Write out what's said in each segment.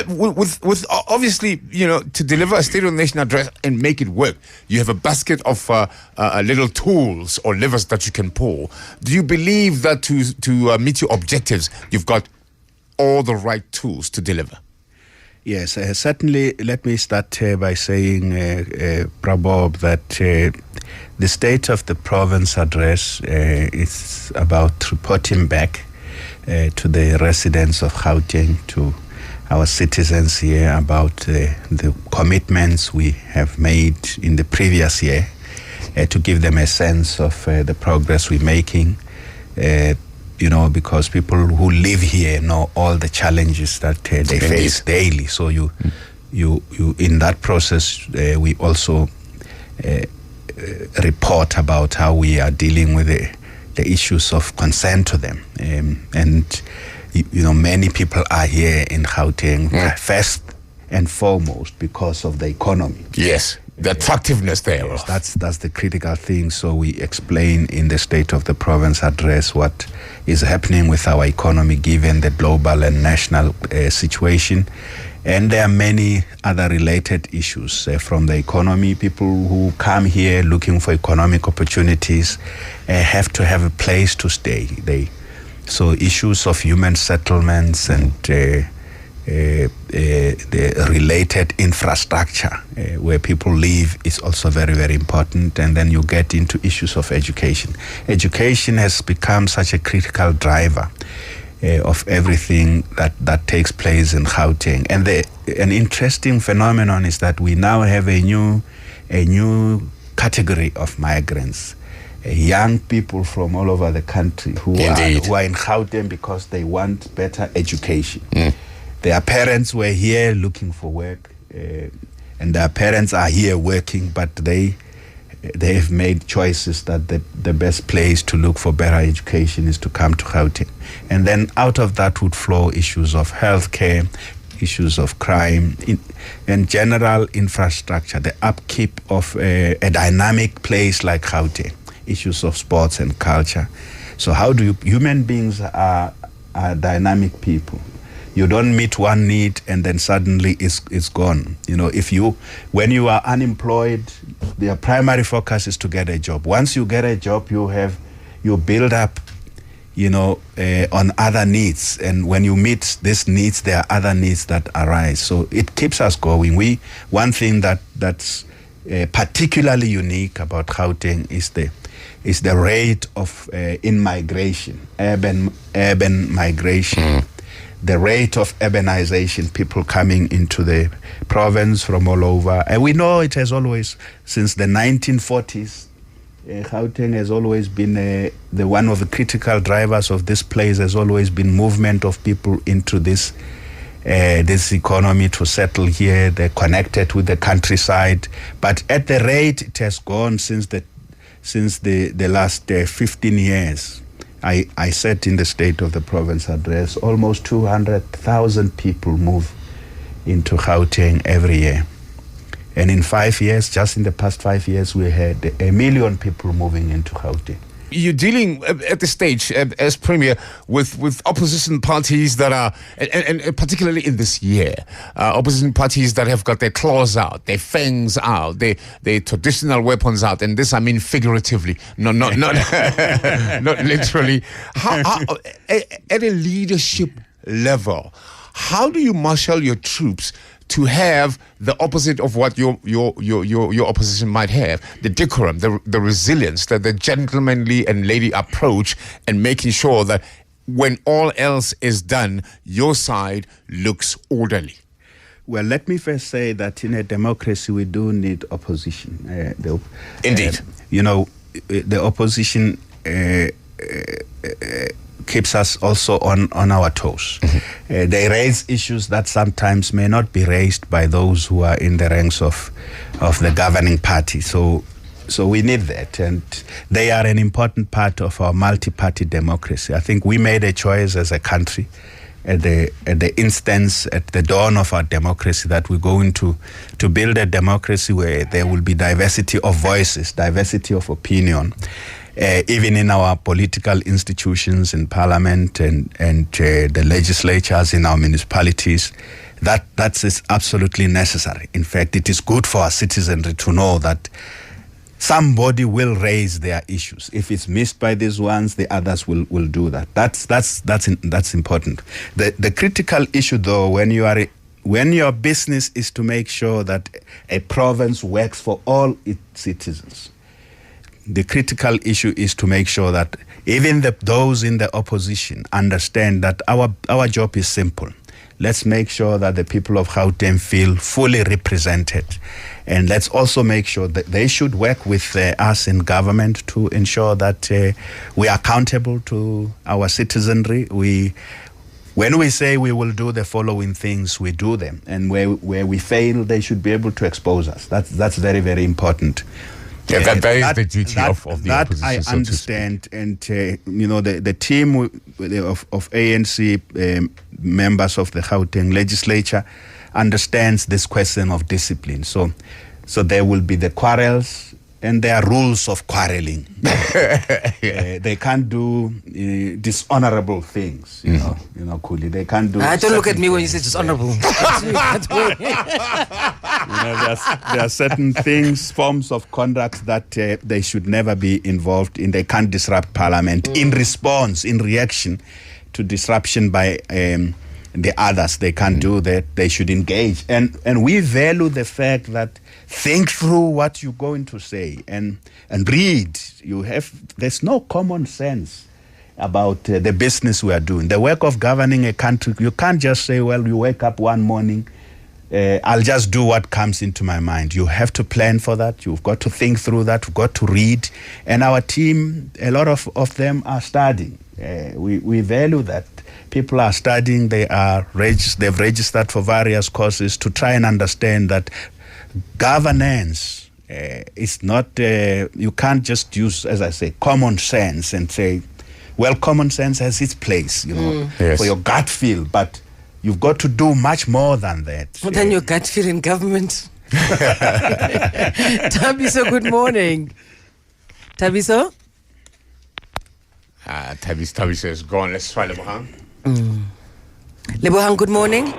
with obviously, to deliver a State of the Nation address and make it work, you have a basket of little tools or levers that you can pull. Do you believe that to meet your objectives, you've got all the right tools to deliver? Yes, certainly. Let me start by saying, Prabob, that the State of the Province address is about reporting back to the residents of Gauteng, to our citizens here, about the commitments we have made in the previous year, to give them a sense of the progress we're making, because people who live here know all the challenges that they face daily. So you in that process, we also report about how we are dealing with the issues of concern to them. Many people are here in Gauteng, first and foremost because of the economy. Yes, the attractiveness there. Yes, that's the critical thing. So we explain in the State of the Province address what is happening with our economy given the global and national situation. And there are many other related issues from the economy. People who come here looking for economic opportunities have to have a place to stay. So issues of human settlements and the related infrastructure where people live is also very, very important. And then you get into issues of education. Education has become such a critical driver of everything that takes place in Gauteng. And an interesting phenomenon is that we now have a new category of migrants, young people from all over the country who are in Gauteng because they want better education. Their parents were here looking for work, and their parents are here working, but they have made choices that the best place to look for better education is to come to Gauteng. And then out of that would flow issues of healthcare, issues of crime, and general infrastructure, the upkeep of a dynamic place like Gauteng, issues of sports and culture. So human beings are dynamic people. You don't meet one need and then suddenly it's gone. When you are unemployed, your primary focus is to get a job. Once you get a job, you build up, on other needs. And when you meet these needs, there are other needs that arise. So it keeps us going. One thing that's particularly unique about Gauteng is the rate of in-migration, urban migration. The rate of urbanization, people coming into the province from all over. And we know it has always, since the 1940s, Gauteng has always been the one of the critical drivers of this place, has always been movement of people into this economy to settle here. They're connected with the countryside. But at the rate it has gone since the last 15 years, I said in the State of the Province address, almost 200,000 people move into Gauteng every year. And in 5 years, just in the past 5 years, we had 1 million people moving into Gauteng. You're dealing at this stage as Premier with opposition parties that are, and particularly in this year, opposition parties that have got their claws out, their fangs out, their traditional weapons out, and this I mean figuratively, not not literally. How at a leadership level, how do you marshal your troops to have the opposite of what your opposition might have, the decorum, the resilience, the gentlemanly and lady approach, and making sure that when all else is done, your side looks orderly? Well, let me first say that in a democracy, we do need opposition. Indeed. The opposition keeps us also on our toes. They raise issues that sometimes may not be raised by those who are in the ranks of the governing party. So we need that, and they are an important part of our multi-party democracy. I think we made a choice as a country at the dawn of our democracy that we're going to build a democracy where there will be diversity of voices, diversity of opinion. Even in our political institutions in parliament and the legislatures in our municipalities, that is absolutely necessary. In fact, it is good for our citizenry to know that somebody will raise their issues. If it's missed by these ones, the others will do that. That's important. The critical issue, though, when your business is to make sure that a province works for all its citizens, the critical issue is to make sure that even those in the opposition understand that our job is simple. Let's make sure that the people of Gauteng feel fully represented. And let's also make sure that they should work with us in government to ensure that we are accountable to our citizenry. When we say we will do the following things, we do them. And where we fail, they should be able to expose us. That's very, very important. Yeah, that is the duty of the that opposition. I understand, and the team of ANC members of the Gauteng legislature understands this question of discipline. So there will be the quarrels, and there are rules of quarreling. They can't do dishonorable things, you know, Kuli. They can't do. Don't look at me when you say dishonorable. There are certain things, forms of conduct that they should never be involved in. They can't disrupt Parliament in reaction to disruption by the others. They can't do that. They should engage. And we value the fact that think through what you're going to say and read. There's no common sense about the business we are doing. The work of governing a country, you can't just say, well, you wake up one morning, I'll just do what comes into my mind. You have to plan for that. You've got to think through that. You've got to read. And our team, a lot of them are studying. We value that. People are studying. They've registered for various courses to try and understand that governance is not, you can't just use, as I say, common sense and say, well, common sense has its place, Yes. for your gut feel, but you've got to do much more than that. More than your gut feel in government. Tabiso, good morning. Tabiso? Tabiso is gone. Let's try Lebohang. Lebohang, good morning.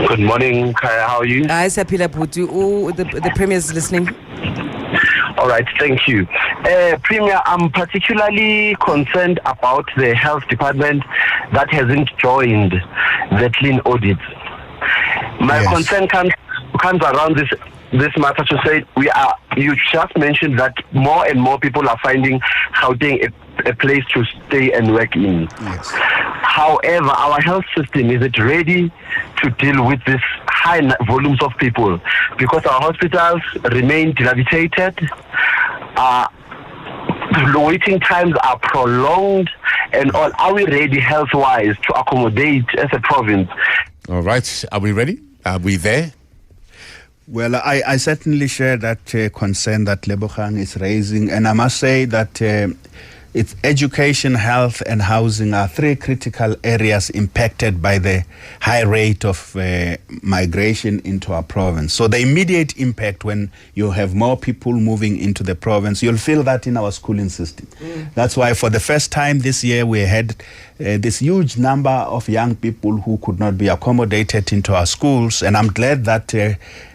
Good morning, Kaya. How are you? Hi, Sapila Putu. Oh, the Premier is listening. All right, thank you. Premier, I'm particularly concerned about the health department that hasn't joined the clean audit. My concern comes around this matter to say you just mentioned that more and more people are finding Gauteng a place to stay and work in. Yes. However, our health system, is it ready to deal with this high volumes of people? Because our hospitals remain dilapidated, waiting times are prolonged, and all. Are we ready health-wise to accommodate as a province? All right. Are we ready? Are we there? Well, I certainly share that concern that Lebohang is raising, and I must say that it's education, health, and housing are three critical areas impacted by the high rate of migration into our province. So the immediate impact when you have more people moving into the province, you'll feel that in our schooling system. That's why for the first time this year we had this huge number of young people who could not be accommodated into our schools, and I'm glad that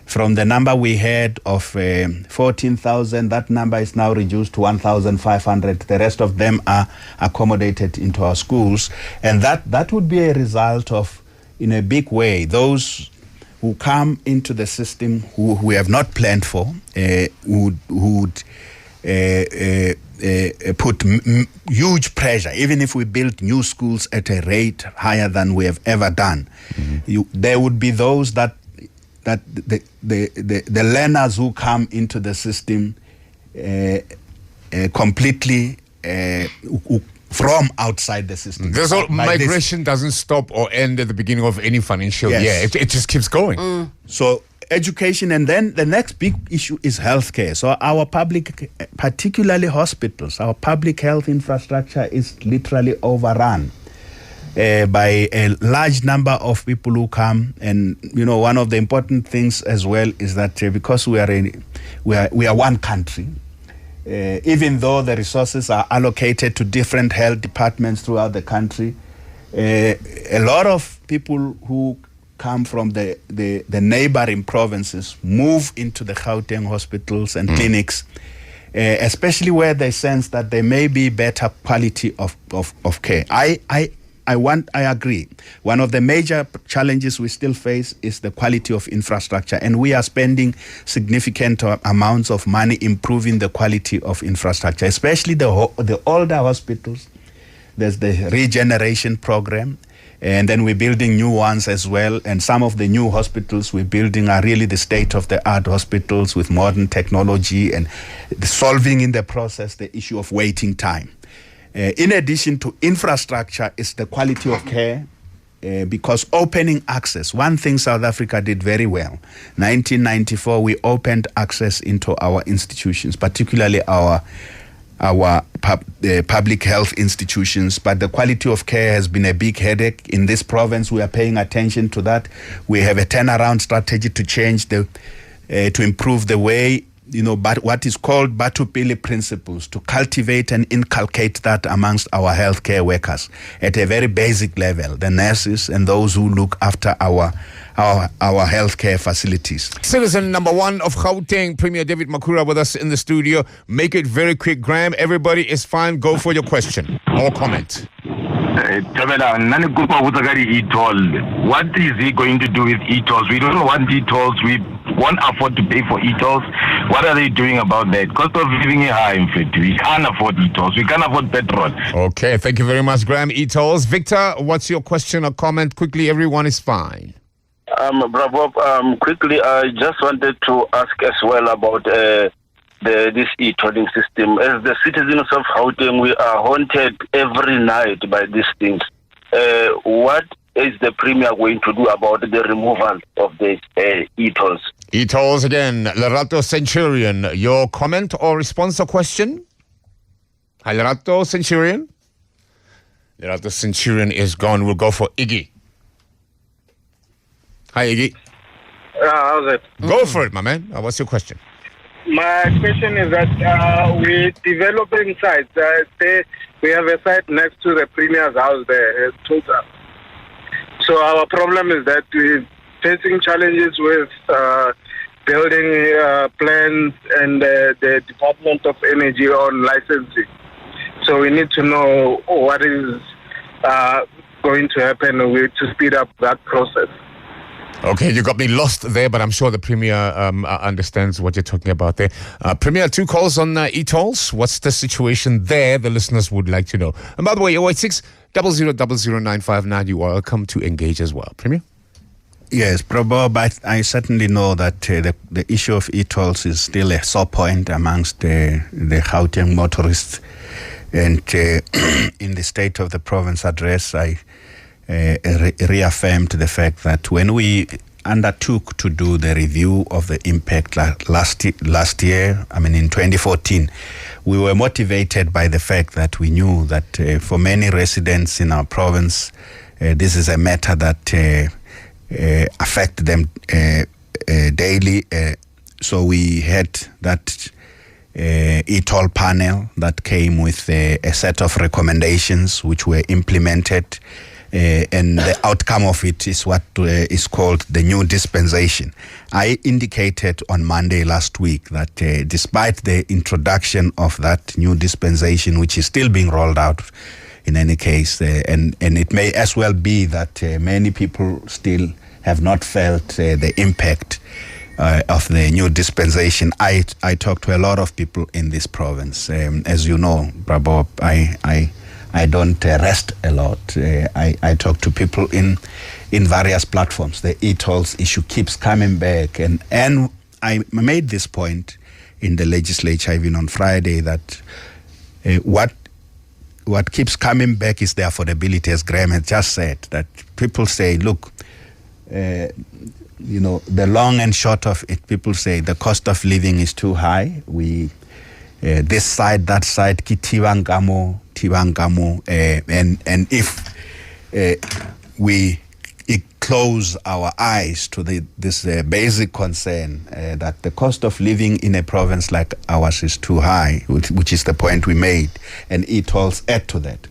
from the number we had of 14,000, that number is now reduced to 1,500. The rest of them are accommodated into our schools. And that would be a result of, in a big way, those who come into the system who we have not planned for, would put huge pressure. Even if we build new schools at a rate higher than we have ever done, there would be those that the learners who come into the system completely from outside the system. Migration doesn't stop or end at the beginning of any financial year. It just keeps going. So education, and then the next big issue is healthcare. So our public, particularly hospitals, our public health infrastructure is literally overrun by a large number of people who come. And one of the important things as well is that because we are one country, even though the resources are allocated to different health departments throughout the country, a lot of people who come from the neighboring provinces move into the Gauteng hospitals and clinics, especially where they sense that there may be better quality of care. I agree. One of the major challenges we still face is the quality of infrastructure, and we are spending significant amounts of money improving the quality of infrastructure, especially the older hospitals. There's the regeneration program, and then we're building new ones as well. And some of the new hospitals we're building are really the state-of-the-art hospitals with modern technology and solving in the process the issue of waiting time. In addition to infrastructure is the quality of care, because opening access, one thing South Africa did very well, 1994 we opened access into our institutions, particularly our public health institutions, but the quality of care has been a big headache. In this province, we are paying attention to that. We have a turnaround strategy to change to improve the way, but what is called Batupili principles, to cultivate and inculcate that amongst our healthcare workers at a very basic level, the nurses and those who look after our healthcare facilities. Citizen number one of Gauteng, Premier David Makhura, with us in the studio. Make it very quick, Graham. Everybody is fine. Go for your question or comment. What is he going to do with e-tolls? We don't want e-tolls. We won't afford to pay for e-tolls. What are they doing about that? Cost of living is high, in fact. We can't afford e-tolls. We can't afford petrol. Okay, thank you very much, Graham. E-tolls. Victor, what's your question or comment? Quickly, everyone is fine. Bravo. Quickly, I just wanted to ask as well about this e-tolling system. As the citizens of Gauteng, we are haunted every night by these things. What is the Premier going to do about the removal of the e-tolls? E-tolls again. Lerato Centurion, your comment or response or question? Hi, Lerato Centurion. Lerato Centurion is gone. We'll go for Iggy. Hi, Iggy. How's it? Go for it, my man. What's your question? My question is that we're developing sites. We have a site next to the Premier's house there, Tulsa. So our problem is that we're facing challenges with building plans and the Department of Energy on licensing. So we need to know what is going to happen to speed up that process. Okay, you got me lost there, but I'm sure the Premier understands what you're talking about there. Premier, 2 calls on e-tolls. What's the situation there? The listeners would like to know. And by the way, 086 000959, you are welcome to engage as well. Premier? Yes, but I certainly know that the issue of e-tolls is still a sore point amongst the Gauteng motorists. And in the State of the Province address, I reaffirmed the fact that when we undertook to do the review of the impact last year, in 2014, we were motivated by the fact that we knew that for many residents in our province, this is a matter that affect them daily. So we had that e-toll panel that came with a set of recommendations which were implemented. And the outcome of it is what is called the new dispensation. I indicated on Monday last week that despite the introduction of that new dispensation, which is still being rolled out in any case, and it may as well be that many people still have not felt the impact of the new dispensation. I talked to a lot of people in this province. As you know, Brabo, I don't rest a lot. I talk to people in various platforms. The e-tolls issue keeps coming back. And I made this point in the legislature even on Friday that what keeps coming back is the affordability, as Graham had just said, that people say, look, the long and short of it, people say the cost of living is too high. This side, that side, Tivangamo, and if we close our eyes to this basic concern that the cost of living in a province like ours is too high, which is the point we made, and e-tolls add to that.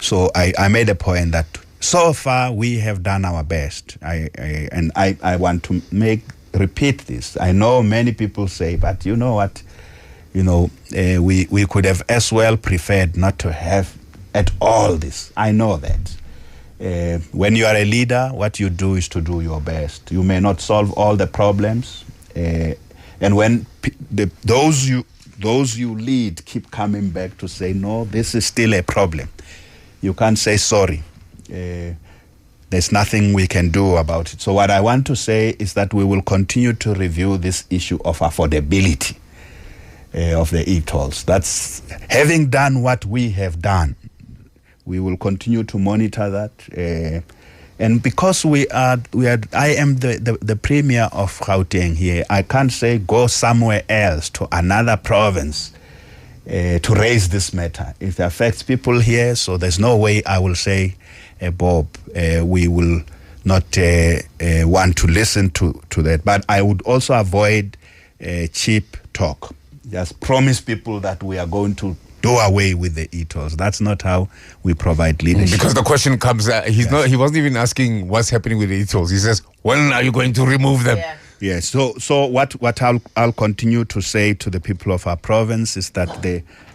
So I made a point that So far, we have done our best. I want to repeat this. I know many people say, but you know what? We could have as well preferred not to have at all this. I know that. When you are a leader, what you do is to do your best. You may not solve all the problems, and when those you lead keep coming back to say, no, this is still a problem, you can't say sorry. There's nothing we can do about it. So what I want to say is that we will continue to review this issue of affordability of the e-tolls. That's having done what we have done. We will continue to monitor that, and because I am the Premier of Gauteng here, I can't say go somewhere else to another province to raise this matter. It affects people here, so there's no way I will say, Bob, we will not want to listen to that. But I would also avoid cheap talk. Just promise people that we are going to do away with the e-tolls. That's not how we provide leadership. Because the question comes, he wasn't even asking what's happening with the e-tolls. He says, when are you going to remove them? Yeah. Yes. So what I'll continue to say to the people of our province is that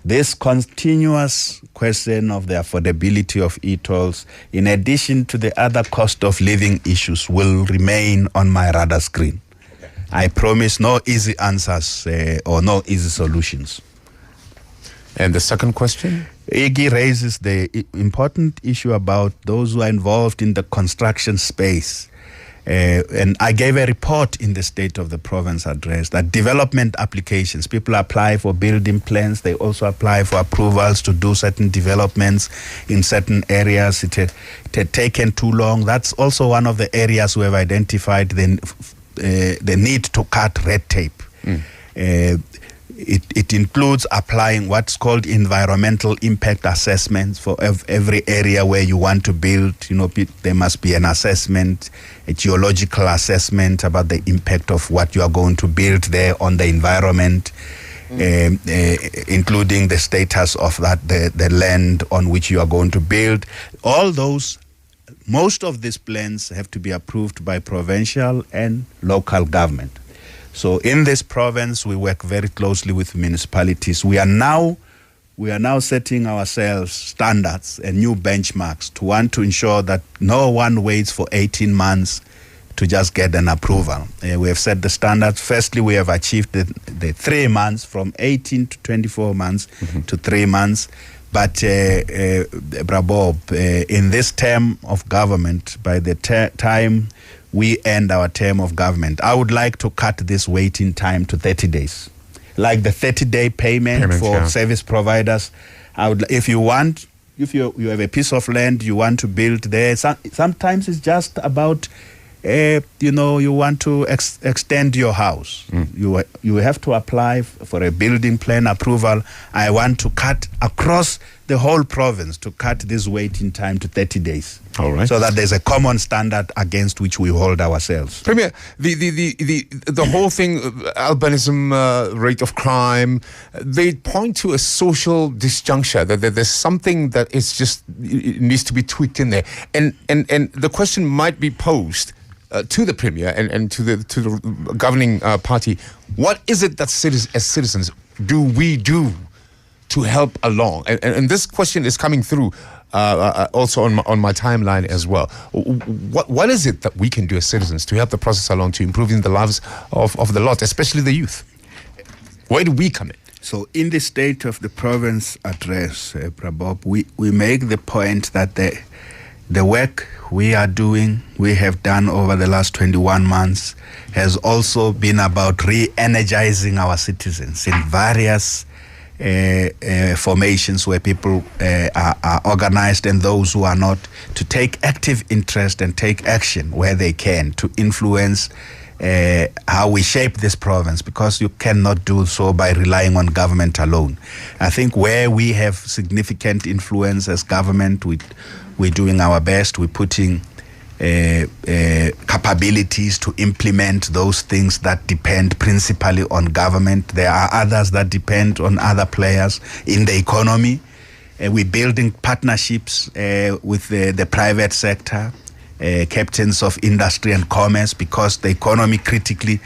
this continuous question of the affordability of e-tolls, in addition to the other cost of living issues, will remain on my radar screen. I promise no easy answers or no easy solutions. And the second question? Iggy raises the important issue about those who are involved in the construction space. And I gave a report in the State of the Province address that development applications, people apply for building plans, they also apply for approvals to do certain developments in certain areas. It had taken too long. That's also one of the areas we have identified the need to cut red tape. It includes applying what's called environmental impact assessments for every area where you want to build. There must be an assessment, a geological assessment about the impact of what you are going to build there on the environment, including the status of the land on which you are going to build. All those, most of these plans have to be approved by provincial and local government. So in this province, we work very closely with municipalities. We are now setting ourselves standards and new benchmarks to want to ensure that no one waits for 18 months to just get an approval. We have set the standards. Firstly, we have achieved the 3 months, from 18 to 24 months to 3 months. But, Brabob, in this term of government, by the time we end our term of government, I would like to cut this waiting time to 30 days. Like the 30-day payment for service providers. If you have a piece of land you want to build there, sometimes it's just about, you want to extend your house. You have to apply for a building plan approval. I want to cut across the whole province, to cut this waiting time to 30 days. All right. So that there's a common standard against which we hold ourselves. Premier, the whole thing, albinism, rate of crime, they point to a social disjuncture, that there's something that is just, it needs to be tweaked in there. And the question might be posed to the Premier and to the governing party. What is it that as citizens do we do to help along? And this question is coming through also on my timeline as well. What is it that we can do as citizens to help the process along, to improving the lives of the lot, especially the youth? Where do we come in? So in the State of the Province address, Prabob, we make the point that the work we have done over the last 21 months has also been about re-energizing our citizens in various formations where people are organized, and those who are not, to take active interest and take action where they can to influence how we shape this province, because you cannot do so by relying on government alone. I think where we have significant influence as government, we're doing our best. We're putting capabilities to implement those things that depend principally on government. There are others that depend on other players in the economy. We're building partnerships with the private sector, captains of industry and commerce, because the economy critically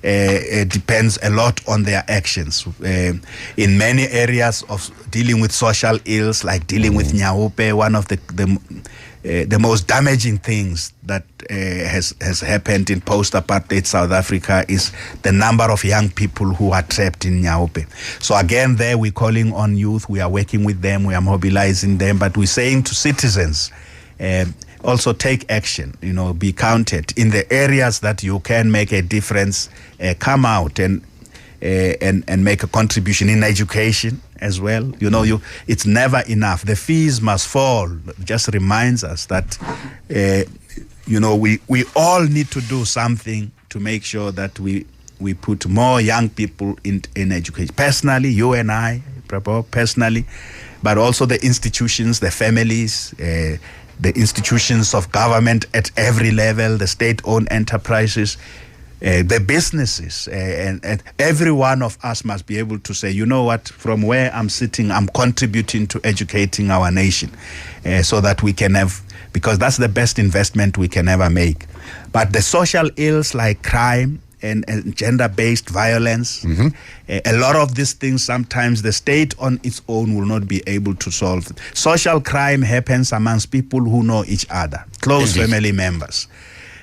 depends a lot on their actions. In many areas of dealing with social ills, like dealing with Nyaupe, one of the most damaging things that has happened in post-apartheid South Africa is the number of young people who are trapped in Nyaupe. So again, there we're calling on youth. We are working with them. We are mobilizing them. But we're saying to citizens, also take action, be counted. In the areas that you can make a difference, come out and make a contribution in education as well. It's never enough. The fees must fall. Just reminds us that, we all need to do something to make sure that we put more young people in education. Personally, you and I, personally, but also the institutions, the families, the institutions of government at every level, the state-owned enterprises, the businesses, and every one of us must be able to say, you know what, from where I'm sitting, I'm contributing to educating our nation, so that we can have, because that's the best investment we can ever make. But the social ills like crime and gender-based violence, a lot of these things, sometimes the state on its own will not be able to solve. Social crime happens amongst people who know each other, close family members.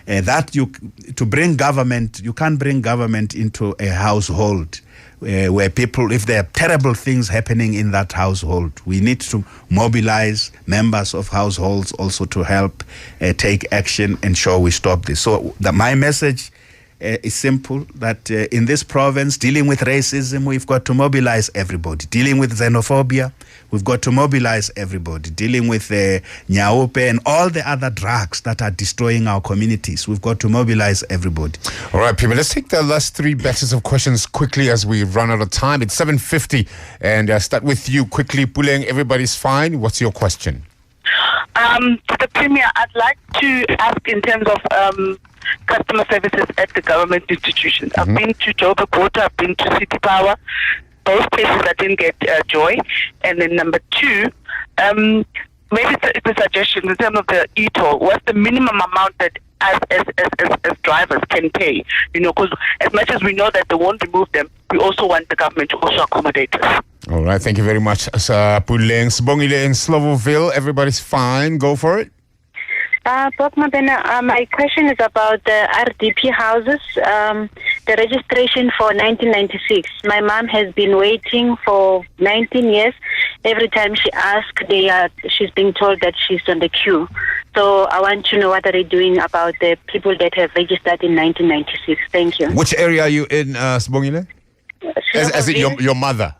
To bring government, you can't bring government into a household where people, if there are terrible things happening in that household, we need to mobilize members of households also to help take action, ensure we stop this. So my message is simple, that in this province, dealing with racism, we've got to mobilize everybody. Dealing with xenophobia, we've got to mobilize everybody. Dealing with Nyaupe and all the other drugs that are destroying our communities, we've got to mobilize everybody. All right, Premier, let's take the last three batches of questions quickly as we run out of time. It's 7:50, and start with you quickly. Puleng, everybody's fine. What's your question? To the Premier, I'd like to ask in terms of customer services at the government institutions. I've been to Joburg Water, I've been to City Power, both places I didn't get joy. And then number two, maybe it's a suggestion in terms of the e-toll. What's the minimum amount that as drivers can pay? Because as much as we know that they won't remove them, we also want the government to also accommodate us. All right, thank you very much, Puleng. Sibongile in Slovoville, everybody's fine. Go for it. Bob Mabena, my question is about the RDP houses, the registration for 1996. My mom has been waiting for 19 years. Every time she asks, she's being told that she's on the queue. So I want to know what are they doing about the people that have registered in 1996. Thank you. Which area are you in, Sibongile? As it your mother,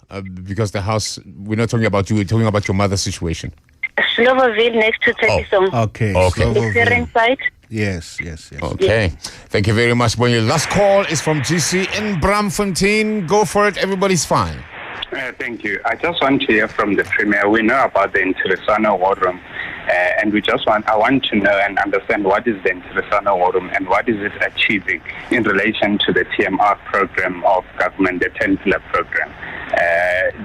because the house, we're not talking about you, we're talking about your mother's situation. Slovoville, next to Tepisong. Okay. The current site. Yes. Okay. Thank you very much, Bonnie. Last call is from GC in Bramfontein. Go for it. Everybody's fine. Thank you. I just want to hear from the Premier. We know about the Interesano War Room, and I want to know and understand what is the Interesano War Room and what is it achieving in relation to the TMR program of government, the 10-pillar program.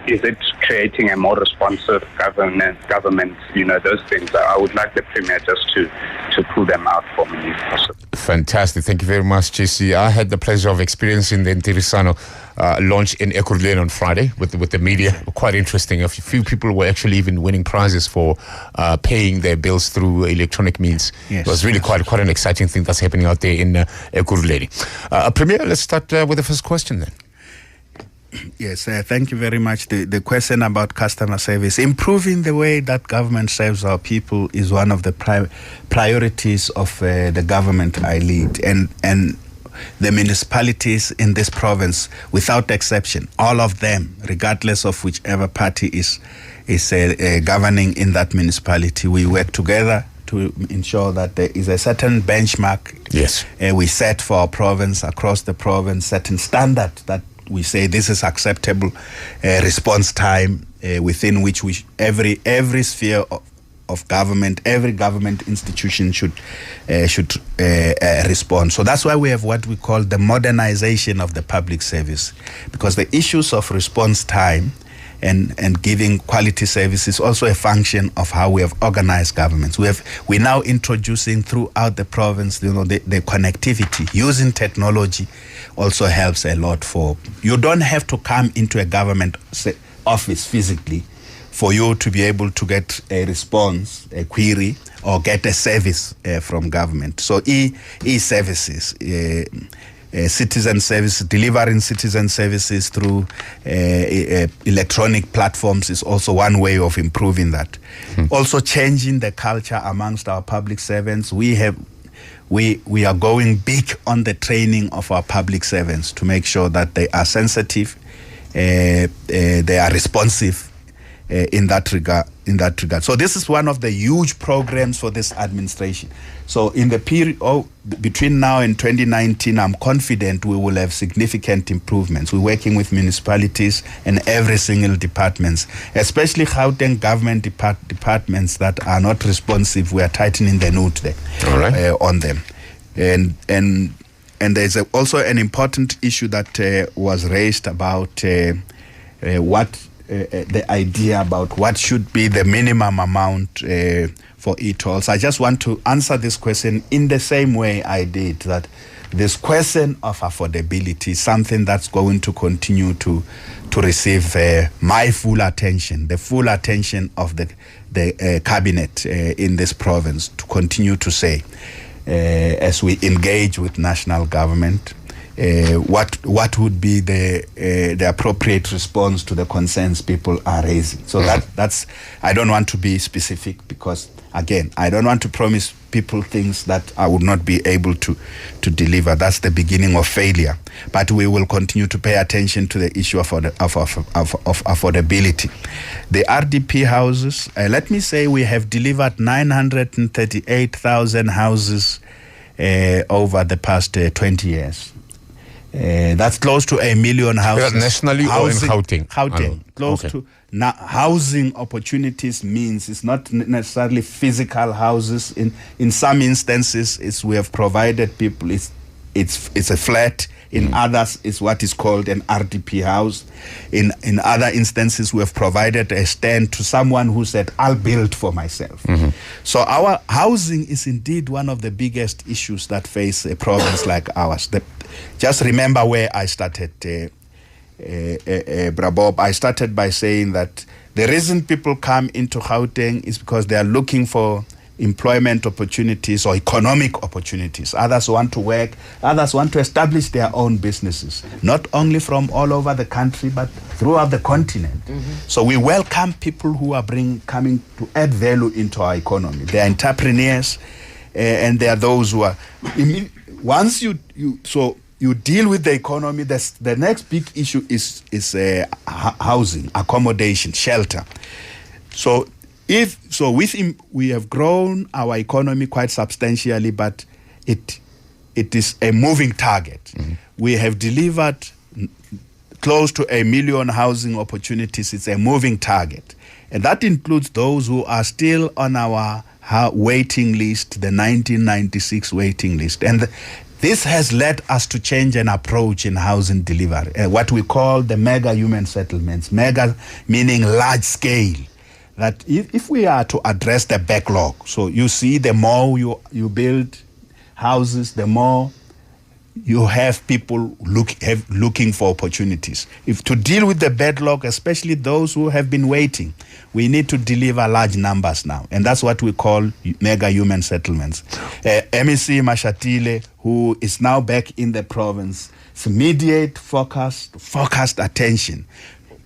Is it creating a more responsive government, those things? I would like the Premier just to pull them out for me if possible. Fantastic. Thank you very much, JC. I had the pleasure of experiencing the Interesano launch in Ekurhuleni on Friday with the media. Quite interesting. A few people were actually even winning prizes for paying their bills through electronic means. Yes, it was really quite an exciting thing that's happening out there in Ekurhuleni. Premier, let's start with the first question then. Yes, thank you very much. The question about customer service, improving the way that government serves our people is one of the priorities of the government I lead. And the municipalities in this province, without exception, all of them, regardless of whichever party is governing in that municipality, we work together to ensure that there is a certain benchmark we set for our province, across the province, certain standard that we say this is acceptable response time within which every sphere of government, every government institution should respond. So that's why we have what we call the modernization of the public service, because the issues of response time and giving quality service is also a function of how we have organized governments. We're now introducing throughout the province, the connectivity. Using technology also helps a lot. You don't have to come into a government office physically for you to be able to get a response, a query, or get a service from government. So e-services, citizen services, delivering citizen services through electronic platforms is also one way of improving that. Also changing the culture amongst our public servants. We are going big on the training of our public servants to make sure that they are sensitive, they are responsive in that regard. So this is one of the huge programs for this administration. So in the period between now and 2019, I'm confident we will have significant improvements. We're working with municipalities and every single departments, especially Gauteng government departments that are not responsive. We are tightening the note there on them. And there's also an important issue that was raised about the idea about what should be the minimum amount for e-tolls. I just want to answer this question in the same way I did, that this question of affordability is something that's going to continue to receive my full attention, the full attention of the cabinet in this province, to continue to say, as we engage with national government, what would be the appropriate response to the concerns people are raising. So that's I don't want to be specific because, again, I don't want to promise people things that I would not be able to deliver. That's the beginning of failure. But we will continue to pay attention to the issue of affordability. The RDP houses, let me say we have delivered 938,000 houses over the past 20 years. That's close to 1 million houses. Nationally or in Gauteng? Gauteng. Close to housing opportunities means it's not necessarily physical houses. In some instances, we have provided people. It's a flat. In others, it's what is called an RDP house. In other instances, we have provided a stand to someone who said, "I'll build for myself." So our housing is indeed one of the biggest issues that face a province like ours. Just remember where I started, Brabob. I started by saying that the reason people come into Gauteng is because they are looking for employment opportunities or economic opportunities. Others want to work. Others want to establish their own businesses, not only from all over the country, but throughout the continent. So we welcome people who are coming to add value into our economy. They are entrepreneurs, and they are those who are. Once you deal with the economy, the next big issue is housing, accommodation, shelter. So we have grown our economy quite substantially, but it is a moving target. We have delivered close to 1 million housing opportunities. It's a moving target, and that includes those who are still on our waiting list, the 1996 waiting list. And this has led us to change an approach in housing delivery, what we call the mega human settlements. Mega meaning large scale. That if we are to address the backlog, so you see, the more you build houses, the more you have people looking for opportunities. If to deal with the backlog, especially those who have been waiting, we need to deliver large numbers now, and that's what we call mega human settlements. MEC Mashatile, who is now back in the province, immediate focused attention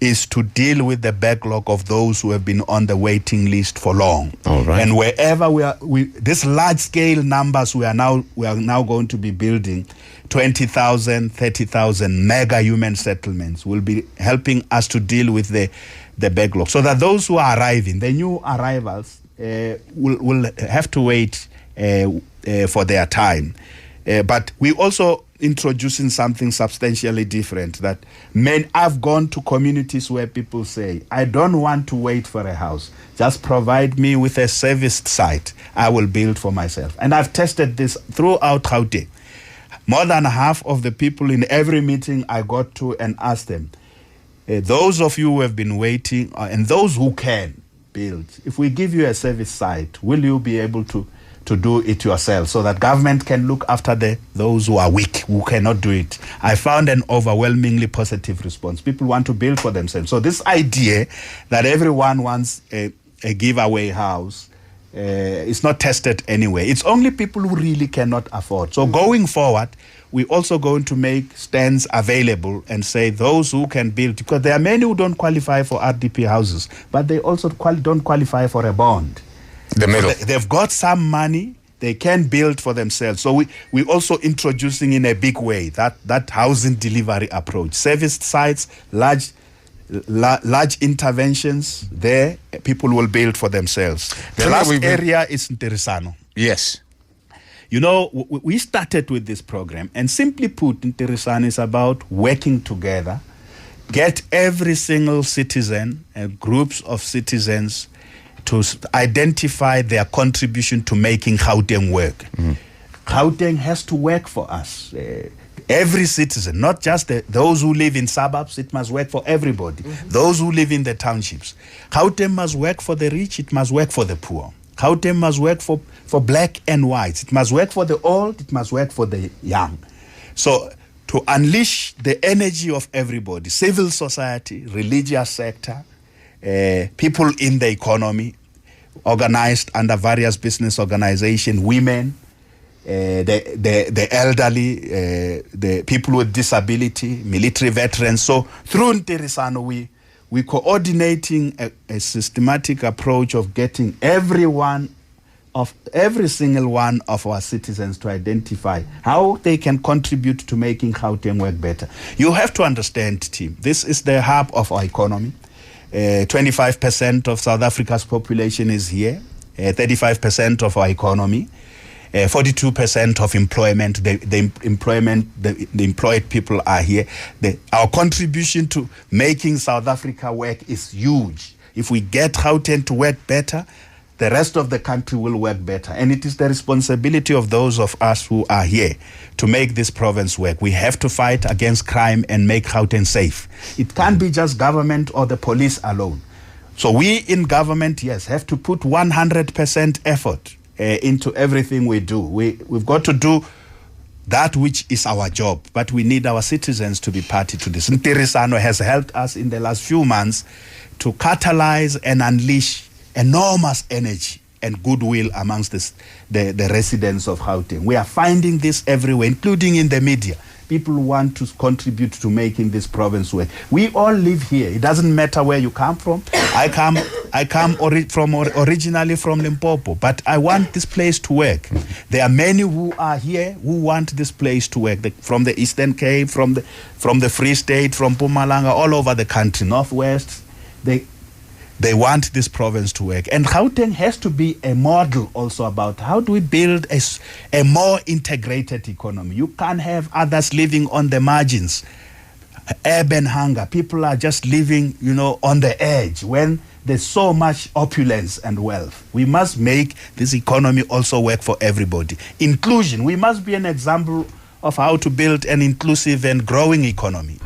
is to deal with the backlog of those who have been on the waiting list for long. All right. And wherever these large scale numbers we are now going to be building 20,000, 30,000 mega human settlements will be helping us to deal with the backlog, so that those who are arriving, the new arrivals, will have to wait for their time. But we also introducing something substantially different, that I've gone to communities where people say, I don't want to wait for a house. Just provide me with a serviced site. I will build for myself. And I've tested this throughout Gauteng. More than half of the people in every meeting I got to and asked them, those of you who have been waiting, and those who can build, if we give you a service site, will you be able to do it yourself so that government can look after those who are weak, who cannot do it? I found an overwhelmingly positive response. People want to build for themselves. So this idea that everyone wants a giveaway house is not tested anyway. It's only people who really cannot afford. So going forward, we're also going to make stands available and say those who can build, because there are many who don't qualify for RDP houses, but they also don't qualify for a bond. The middle. So they've got some money, they can build for themselves. So we're also introducing in a big way that housing delivery approach. Service sites, large interventions, there people will build for themselves. The last area is Nterisano. Yes. You know, we started with this program, and simply put, Nterisano is about working together, get every single citizen, groups of citizens, to identify their contribution to making Gauteng work. Mm-hmm. Gauteng has to work for us. Every citizen, not just those who live in suburbs, it must work for everybody. Mm-hmm. Those who live in the townships. Gauteng must work for the rich, it must work for the poor. Gauteng must work for black and whites. It must work for the old, it must work for the young. So to unleash the energy of everybody, civil society, religious sector, people in the economy, organized under various business organizations, women, the elderly, the people with disability, military veterans. So through Nterisano, we're coordinating a systematic approach of getting every single one of our citizens to identify how they can contribute to making Gauteng work better. You have to understand, team, this is the hub of our economy. 25% of South Africa's population is here, 35% of our economy, 42% of employment. The employed people are here. Our contribution to making South Africa work is huge. If we get Gauteng to work better, the rest of the country will work better. And it is the responsibility of those of us who are here to make this province work. We have to fight against crime and make Gauteng safe. It can't be just government or the police alone. So we in government, yes, have to put 100% effort into everything we do. We've got to do that which is our job, but we need our citizens to be party to this. Nterisano has helped us in the last few months to catalyze and unleash enormous energy and goodwill amongst the residents of Gauteng. We are finding this everywhere, including in the media. People want to contribute to making this province work. We all live here. It doesn't matter where you come from. I come originally from Limpopo, but I want this place to work. There are many who are here who want this place to work. From the Eastern Cape, from the Free State, from Mpumalanga, all over the country, Northwest. They want this province to work. And Gauteng has to be a model also about how do we build a more integrated economy. You can't have others living on the margins. Urban hunger. People are just living, on the edge when there's so much opulence and wealth. We must make this economy also work for everybody. Inclusion. We must be an example of how to build an inclusive and growing economy.